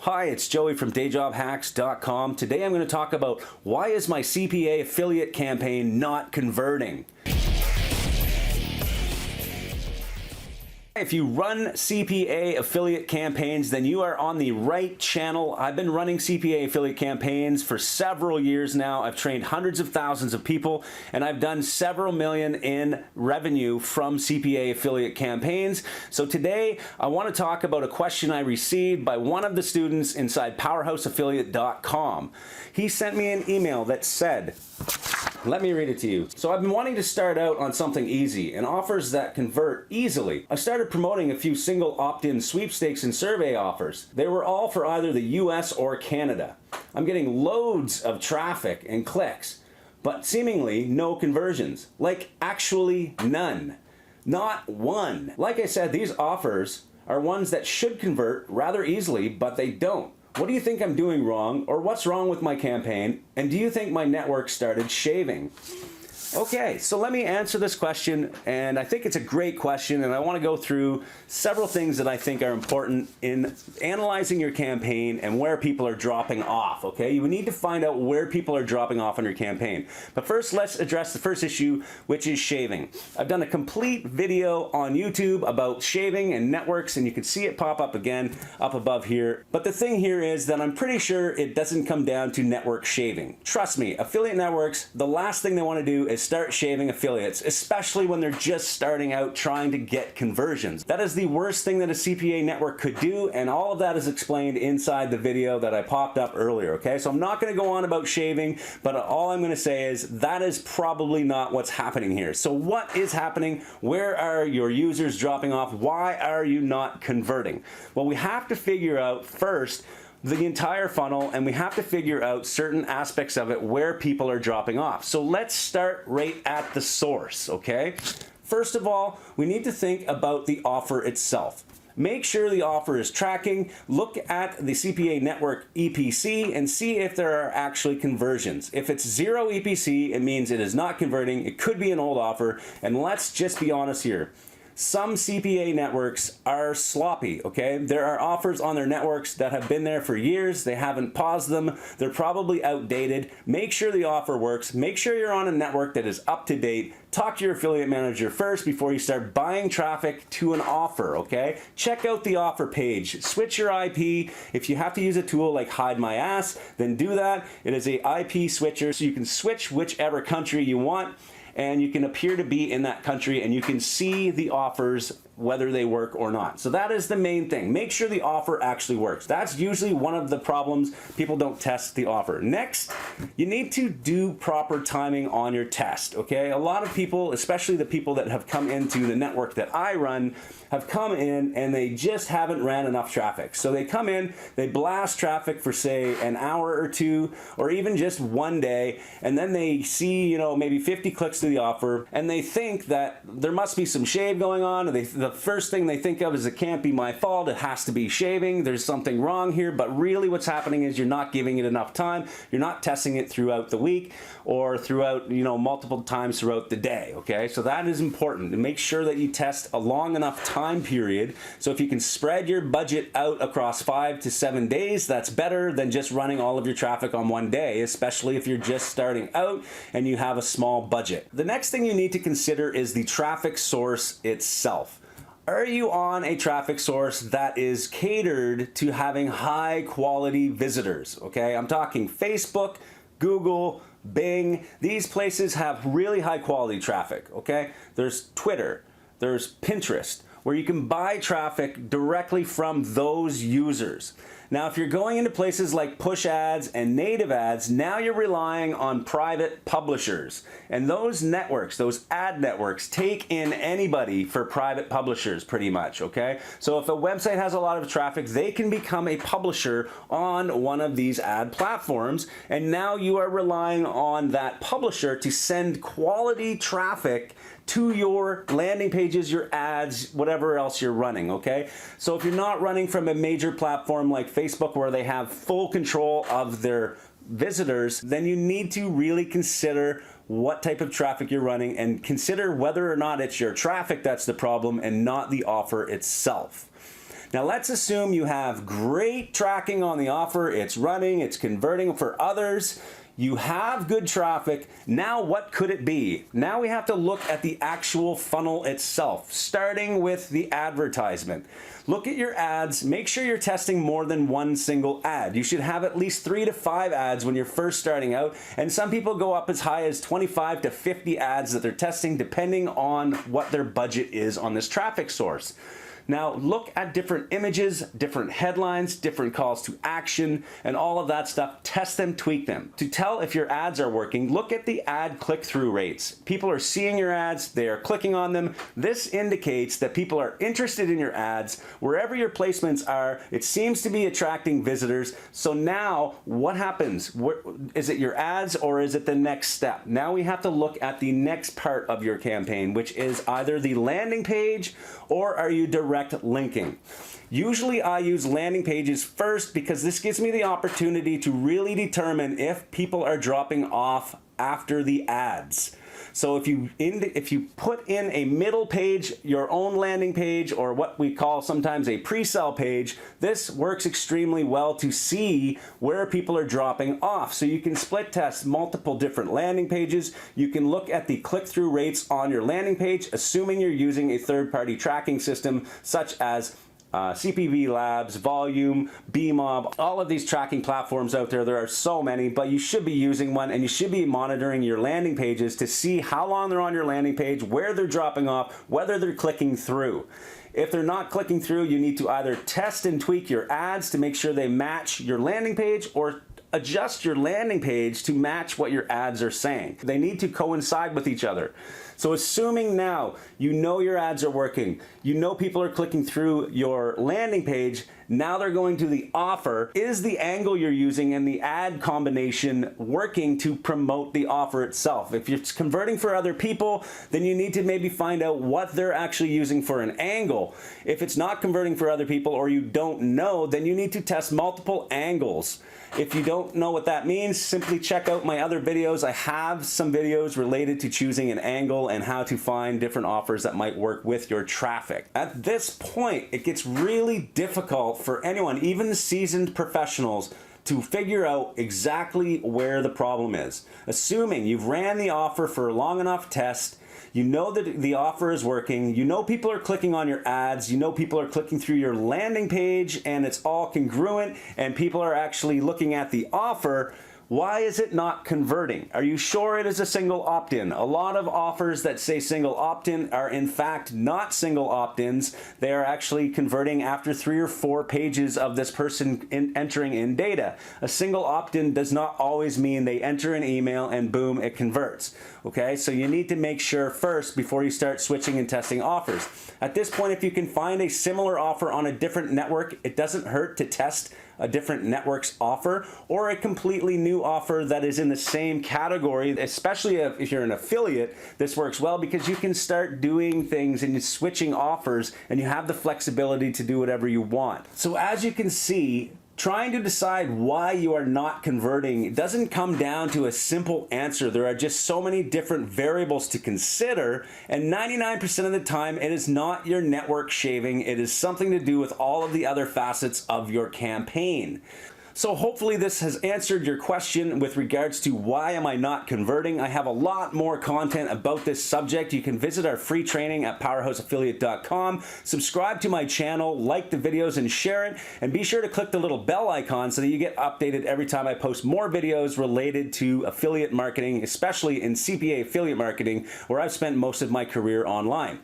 Hi, it's Joey from DayJobHacks.com. Today I'm going to talk about why is my CPA affiliate campaign not converting? If you run CPA affiliate campaigns, then you are on the right channel. I've been running CPA affiliate campaigns for several years now. I've trained hundreds of thousands of people, and I've done several million in revenue from CPA affiliate campaigns. So today, I want to talk about a question I received by one of the students inside PowerhouseAffiliate.com. He sent me an email that said, let me read it to you. So I've been wanting to start out on something easy and offers that convert easily. I started promoting a few single opt-in sweepstakes and survey offers. They were all for either the US or Canada. I'm getting loads of traffic and clicks, but seemingly no conversions. Like actually none. Not one. Like I said, these offers are ones that should convert rather easily, but they don't. What do you think I'm doing wrong, or what's wrong with my campaign, and do you think my network started shaving? Okay, so let me answer this question, and I think it's a great question, and I want to go through several things that I think are important in analyzing your campaign and where people are dropping off, okay? You need to find out where people are dropping off on your campaign. But first, let's address the first issue, which is shaving. I've done a complete video on YouTube about shaving and networks, and you can see it pop up again up above here. But the thing here is that I'm pretty sure it doesn't come down to network shaving. Trust me, affiliate networks, the last thing they want to do is start shaving affiliates, especially when they're just starting out trying to get conversions. That is the worst thing that a CPA network could do, and all of that is explained inside the video that I popped up earlier, okay? So I'm not going to go on about shaving, but all I'm going to say is that is probably not what's happening here. So what is happening? Where are your users dropping off? Why are you not converting? Well, we have to figure out first the entire funnel, and we have to figure out certain aspects of it where people are dropping off. So let's start right at the source, okay? First of all, we need to think about the offer itself. Make sure the offer is tracking. Look at the CPA network EPC and see if there are actually conversions. If it's 0 EPC, it means it is not converting. It could be an old offer, and let's just be honest here. Some CPA networks are sloppy, okay? There are offers on their networks that have been there for years. They haven't paused them. They're probably outdated. Make sure the offer works. Make sure you're on a network that is up to date. Talk to your affiliate manager first before you start buying traffic to an offer, okay? Check out the offer page. Switch your IP. If you have to use a tool like Hide My Ass, then do that. It is a IP switcher, so you can switch whichever country you want, and you can appear to be in that country, and you can see the offers whether they work or not. So that is the main thing. Make sure the offer actually works. That's usually one of the problems. People don't test the offer. Next, you need to do proper timing on your test, okay? A lot of people, especially the people that have come into the network that I run, have come in and they just haven't ran enough traffic. So they come in, they blast traffic for say an hour or two, or even just one day, and then they see, you know, maybe 50 clicks to the offer, and they think that there must be some shave going on, and the first thing they think of is it can't be my fault, it has to be shaving, there's something wrong here. But really what's happening is you're not giving it enough time, you're not testing it throughout the week or throughout, you know, multiple times throughout the day, okay? So that is important, to make sure that you test a long enough time period. So if you can spread your budget out across 5 to 7 days, that's better than just running all of your traffic on one day, especially if you're just starting out and you have a small budget. The next thing you need to consider is the traffic source itself. Are you on a traffic source that is catered to having high quality visitors? Okay, I'm talking Facebook, Google, Bing. These places have really high quality traffic, okay? There's Twitter, there's Pinterest, where you can buy traffic directly from those users. Now, if you're going into places like push ads and native ads, now you're relying on private publishers. And those networks, those ad networks, take in anybody for private publishers pretty much, okay? So if a website has a lot of traffic, they can become a publisher on one of these ad platforms. And now you are relying on that publisher to send quality traffic to your landing pages, your ads, whatever else you're running, okay? So if you're not running from a major platform like Facebook where they have full control of their visitors, then you need to really consider what type of traffic you're running and consider whether or not it's your traffic that's the problem and not the offer itself. Now let's assume you have great tracking on the offer, it's running, it's converting for others, you have good traffic. Now what could it be? Now we have to look at the actual funnel itself, starting with the advertisement. Look at your ads, make sure you're testing more than one single ad. You should have at least 3 to 5 ads when you're first starting out, and some people go up as high as 25 to 50 ads that they're testing depending on what their budget is on this traffic source. Now look at different images, different headlines, different calls to action, and all of that stuff. Test them, tweak them. To tell if your ads are working, look at the ad click-through rates. People are seeing your ads, they are clicking on them. This indicates that people are interested in your ads. Wherever your placements are, it seems to be attracting visitors. So now what happens? Is it your ads or is it the next step? Now we have to look at the next part of your campaign, which is either the landing page or are you direct linking. Usually I use landing pages first because this gives me the opportunity to really determine if people are dropping off after the ads. So if you put in a middle page, your own landing page, or what we call sometimes a pre-sale page, this works extremely well to see where people are dropping off. So you can split test multiple different landing pages. You can look at the click-through rates on your landing page, assuming you're using a third-party tracking system such as CPV Labs, Volume, BMob, all of these tracking platforms out there. There are so many, but you should be using one and you should be monitoring your landing pages to see how long they're on your landing page, where they're dropping off, whether they're clicking through. If they're not clicking through, you need to either test and tweak your ads to make sure they match your landing page or adjust your landing page to match what your ads are saying. They need to coincide with each other. So assuming now you know your ads are working, you know people are clicking through your landing page, now they're going to the offer. Is the angle you're using and the ad combination working to promote the offer itself? If you're converting for other people, then you need to maybe find out what they're actually using for an angle. If it's not converting for other people or you don't know, then you need to test multiple angles. If you don't know what that means, simply check out my other videos. I have some videos related to choosing an angle and how to find different offers that might work with your traffic. At this point, it gets really difficult for anyone, even seasoned professionals, to figure out exactly where the problem is. Assuming you've ran the offer for a long enough test, you know that the offer is working, you know people are clicking on your ads, you know people are clicking through your landing page and it's all congruent and people are actually looking at the offer. Why is it not converting? Are you sure it is a single opt-in? A lot of offers that say single opt-in are in fact not single opt-ins. They are actually converting after 3 or 4 pages of this person entering in data. A single opt-in does not always mean they enter an email and boom, it converts. Okay, so you need to make sure first before you start switching and testing offers. At this point, if you can find a similar offer on a different network, it doesn't hurt to test a different network's offer or a completely new offer that is in the same category. Especially if you're an affiliate, this works well because you can start doing things and switching offers and you have the flexibility to do whatever you want. So as you can see, trying to decide why you are not converting doesn't come down to a simple answer. There are just so many different variables to consider, and 99% of the time it is not your network shaving, it is something to do with all of the other facets of your campaign. So hopefully this has answered your question with regards to why am I not converting. I have a lot more content about this subject. You can visit our free training at powerhouseaffiliate.com. Subscribe to my channel, like the videos and share it, and be sure to click the little bell icon so that you get updated every time I post more videos related to affiliate marketing, especially in CPA affiliate marketing, where I've spent most of my career online.